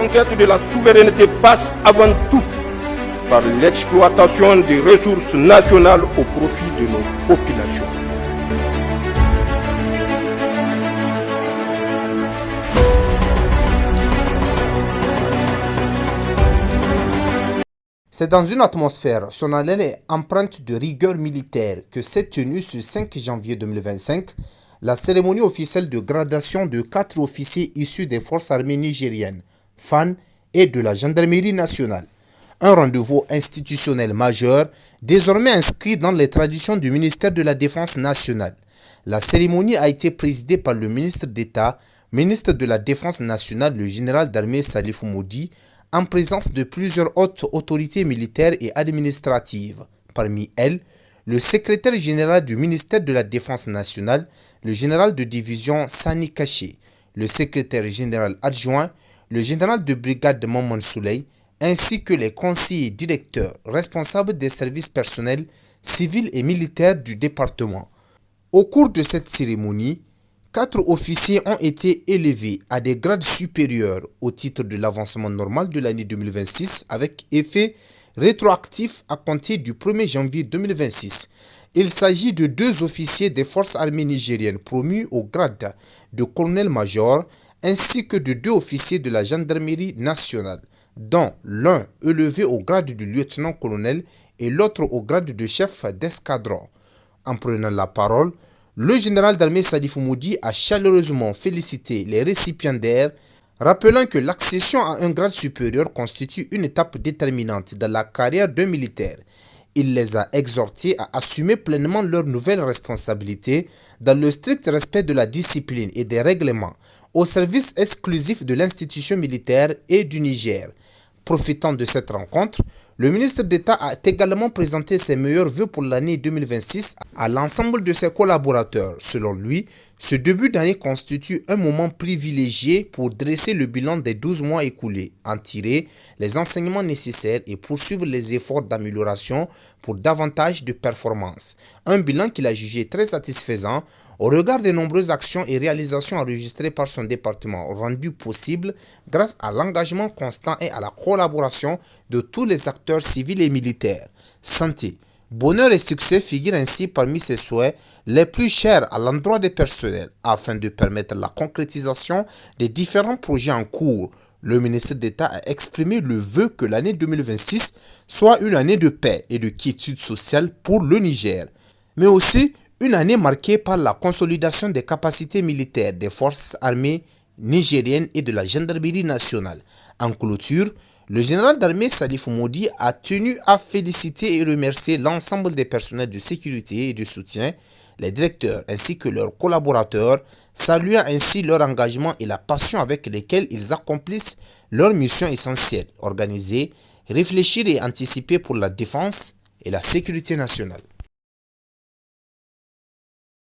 conquête de la souveraineté passe avant tout par l'exploitation des ressources nationales au profit de nos populations. C'est dans une atmosphère solennelle et empreinte de rigueur militaire que s'est tenue ce 5 janvier 2025 la cérémonie officielle de gradation de 4 officiers issus des forces armées nigériennes, FAN et de la gendarmerie nationale. Un rendez-vous institutionnel majeur, désormais inscrit dans les traditions du ministère de la Défense nationale. La cérémonie a été présidée par le ministre d'État, ministre de la Défense nationale, le général d'armée Salifou Moudi, en présence de plusieurs hautes autorités militaires et administratives. Parmi elles, le secrétaire général du ministère de la Défense nationale, le général de division Sani Kaché, le secrétaire général adjoint, le général de brigade Maman Souley, ainsi que les conseillers directeurs responsables des services personnels, civils et militaires du département. Au cours de cette cérémonie, 4 officiers ont été élevés à des grades supérieurs au titre de l'avancement normal de l'année 2026 avec effet rétroactif à compter du 1er janvier 2026. Il s'agit de 2 officiers des forces armées nigériennes promus au grade de colonel-major ainsi que de 2 officiers de la gendarmerie nationale, dont l'un élevé au grade de lieutenant-colonel et l'autre au grade de chef d'escadron. En prenant la parole, le général d'armée Salifou Moudi a chaleureusement félicité les récipiendaires, rappelant que l'accession à un grade supérieur constitue une étape déterminante dans la carrière d'un militaire. Il les a exhortés à assumer pleinement leurs nouvelles responsabilités dans le strict respect de la discipline et des règlements, au service exclusif de l'institution militaire et du Niger. Profitant de cette rencontre, le ministre d'État a également présenté ses meilleurs vœux pour l'année 2026 à l'ensemble de ses collaborateurs. Selon lui, ce début d'année constitue un moment privilégié pour dresser le bilan des 12 mois écoulés, en tirer les enseignements nécessaires et poursuivre les efforts d'amélioration pour davantage de performances. Un bilan qu'il a jugé très satisfaisant au regard des nombreuses actions et réalisations enregistrées par son département, rendues possibles grâce à l'engagement constant et à la collaboration de tous les acteurs civils et militaires. Santé, bonheur et succès figurent ainsi parmi ses souhaits les plus chers à l'endroit des personnels, afin de permettre la concrétisation des différents projets en cours. Le ministre d'État a exprimé le vœu que l'année 2026 soit une année de paix et de quiétude sociale pour le Niger, mais aussi une année marquée par la consolidation des capacités militaires des forces armées nigériennes et de la gendarmerie nationale. En clôture, le général d'armée Salifou Moudi a tenu à féliciter et remercier l'ensemble des personnels de sécurité et de soutien, les directeurs ainsi que leurs collaborateurs, saluant ainsi leur engagement et la passion avec lesquels ils accomplissent leurs missions essentielles, organiser, réfléchir et anticiper pour la défense et la sécurité nationale.